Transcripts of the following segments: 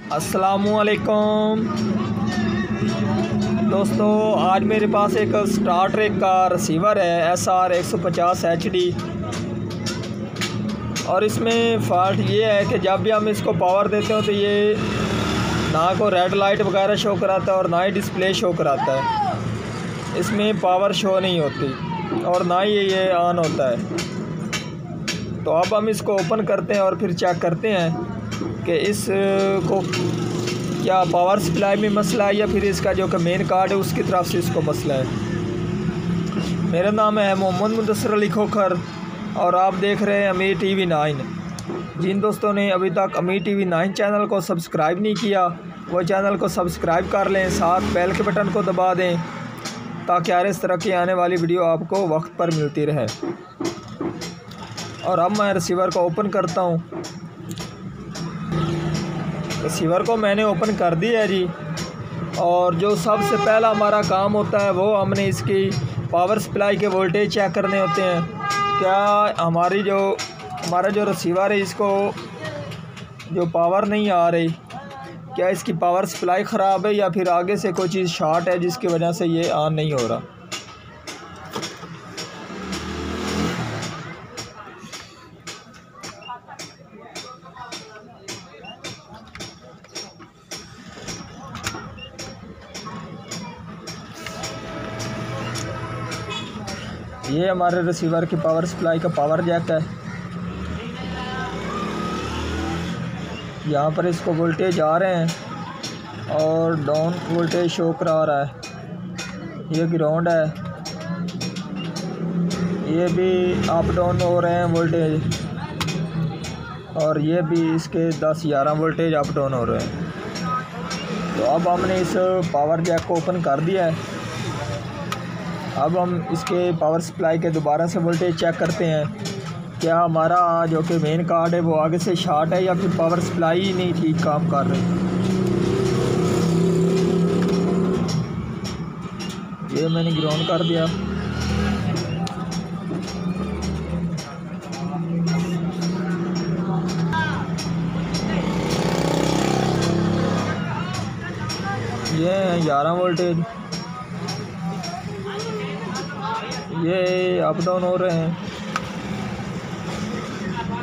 अस्सलामुअलैकुम दोस्तों, आज मेरे पास एक स्टार ट्रेक का रिसीवर है SR 150 HD। और इसमें फ़ॉल्ट ये है कि जब भी हम इसको पावर देते हो तो ये ना को रेड लाइट वगैरह शो कराता है और ना ही डिस्प्ले शो कराता है। इसमें पावर शो नहीं होती और ना ही ये ऑन होता है। तो अब हम इसको ओपन करते हैं और फिर चेक करते हैं कि इस को क्या पावर सप्लाई में मसला है या फिर इसका जो कि मेन कार्ड है उसकी तरफ से इसको मसला है। मेरा नाम है मोहम्मद मुदस्सिर अली खोखर और आप देख रहे हैं अमीर TV 9। जिन दोस्तों ने अभी तक अमीर TV 9 चैनल को सब्सक्राइब नहीं किया वो चैनल को सब्सक्राइब कर लें, साथ बेल के बटन को दबा दें ताकि हर इस तरह की आने वाली वीडियो आपको वक्त पर मिलती रहे। और अब मैं रिसीवर को ओपन करता हूँ। रिसीवर को मैंने ओपन कर दिया है जी। और जो सबसे पहला हमारा काम होता है वो हमने इसकी पावर सप्लाई के वोल्टेज चेक करने होते हैं। क्या हमारा जो रिसीवर है इसको जो पावर नहीं आ रही, क्या इसकी पावर सप्लाई ख़राब है या फिर आगे से कोई चीज़ शॉर्ट है जिसकी वजह से ये ऑन नहीं हो रहा। ये हमारे रिसीवर की पावर सप्लाई का पावर जैक है। यहाँ पर इसको वोल्टेज आ रहे हैं और डाउन वोल्टेज शो करा रहा है। ये ग्राउंड है, ये भी अप डाउन हो रहे हैं वोल्टेज और ये भी इसके 10-11 वोल्टेज अप डाउन हो रहे हैं। तो अब हमने इस पावर जैक को ओपन कर दिया है। अब हम इसके पावर सप्लाई के दोबारा से वोल्टेज चेक करते हैं। क्या हमारा जो कि मेन कार्ड है वो आगे से शॉर्ट है या फिर पावर सप्लाई ही नहीं ठीक काम कर रही। ये मैंने ग्राउंड कर दिया। ये है 11 वोल्टेज, ये अप डाउन हो रहे हैं।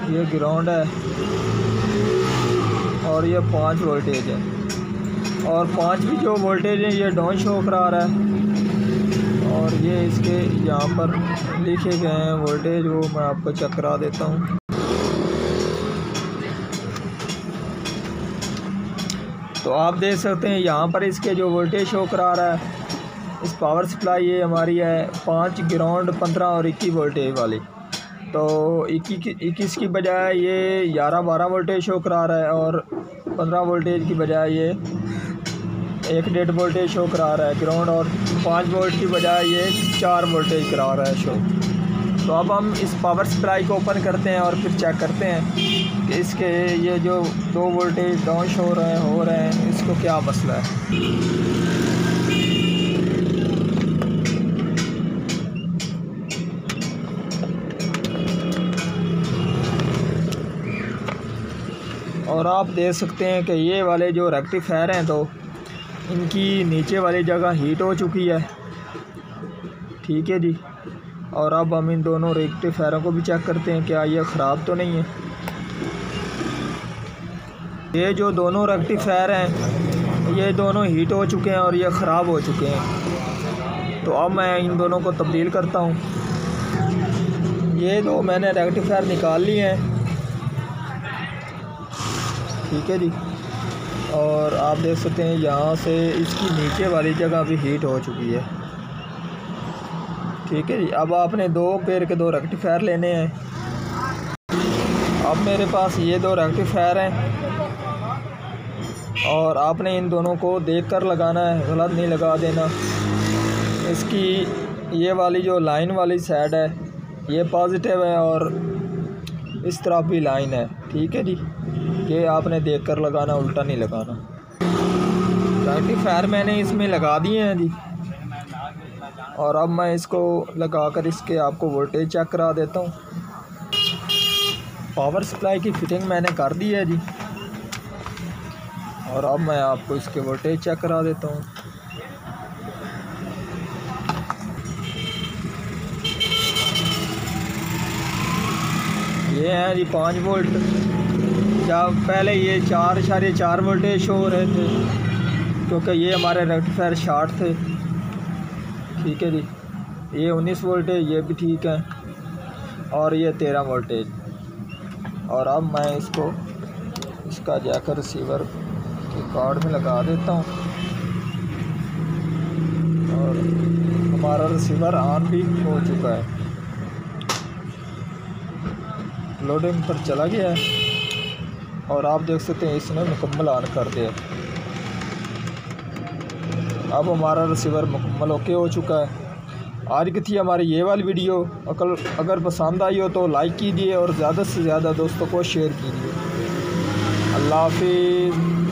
ये ग्राउंड है और ये 5 वोल्टेज है और 5 भी जो वोल्टेज है ये डाउन शो करा रहा है। और ये इसके यहाँ पर लिखे गए हैं वोल्टेज, वो मैं आपको चेक करा देता हूँ। तो आप देख सकते हैं यहाँ पर इसके जो वोल्टेज शो करा रहा है इस पावर सप्लाई ये हमारी है 5 ग्राउंड 15 और 21 वोल्टेज वाली। तो 21 की बजाय ये 11-12 वोल्टेज शो करा रहा है और 15 वोल्टेज की बजाय ये 1.5 वोल्टेज शो करा रहा है ग्राउंड और 5 वोल्ट की बजाय ये 4 वोल्टेज करा रहा है शो। तो अब हम इस पावर सप्लाई को ओपन करते हैं और फिर चेक करते हैं कि इसके ये जो 2 वोल्टेज डाउन शो हो रहे हैं इसको क्या मसला है। और आप देख सकते हैं कि ये वाले जो रेक्टिफायर हैं तो इनकी नीचे वाली जगह हीट हो चुकी है। ठीक है जी। और अब हम इन दोनों रेक्टिफायरों को भी चेक करते हैं क्या ये ख़राब तो नहीं है। ये जो दोनों रेक्टिफायर हैं ये दोनों हीट हो चुके हैं और ये ख़राब हो चुके हैं। तो अब मैं इन दोनों को तब्दील करता हूँ। ये दो मैंने रेक्टिफायर निकाल लिए हैं। ठीक है जी। और आप देख सकते हैं यहाँ से इसकी नीचे वाली जगह भी हीट हो चुकी है। ठीक है जी। अब आपने 2 पेयर के 2 रेक्टिफायर लेने हैं। अब मेरे पास ये 2 रेक्टिफायर हैं और आपने इन दोनों को देखकर लगाना है, गलत नहीं लगा देना। इसकी ये वाली जो लाइन वाली साइड है ये पॉजिटिव है और इस तरफ भी लाइन है। ठीक है जी। ये आपने देखकर लगाना, उल्टा नहीं लगाना। रेक्टिफायर मैंने इसमें लगा दिए हैं जी। और अब मैं इसको लगाकर इसके आपको वोल्टेज चेक करा देता हूँ। पावर सप्लाई की फिटिंग मैंने कर दी है जी। और अब मैं आपको इसके वोल्टेज चेक करा देता हूँ। ये है जी 5 वोल्ट। जब पहले ये 4.4 वोल्टेज शो हो रहे थे, क्योंकि ये हमारे रेक्टिफायर शार्ट थे। ठीक है जी, ये 19 वोल्टेज, ये भी ठीक है, और ये 13 वोल्टेज। और अब मैं इसको इसका जाकर रिसीवर के कार्ड में लगा देता हूँ और हमारा रिसीवर ऑन भी हो चुका है। लोडिंग पर चला गया है और आप देख सकते हैं इसने मुकम्मल ऑन कर दिया। अब हमारा रिसीवर मुकम्मल ओके हो चुका है। आज की थी हमारी ये वाली वीडियो। अगर पसंद आई हो तो लाइक कीजिए और ज़्यादा से ज़्यादा दोस्तों को शेयर कीजिए। अल्लाह हाफिज़।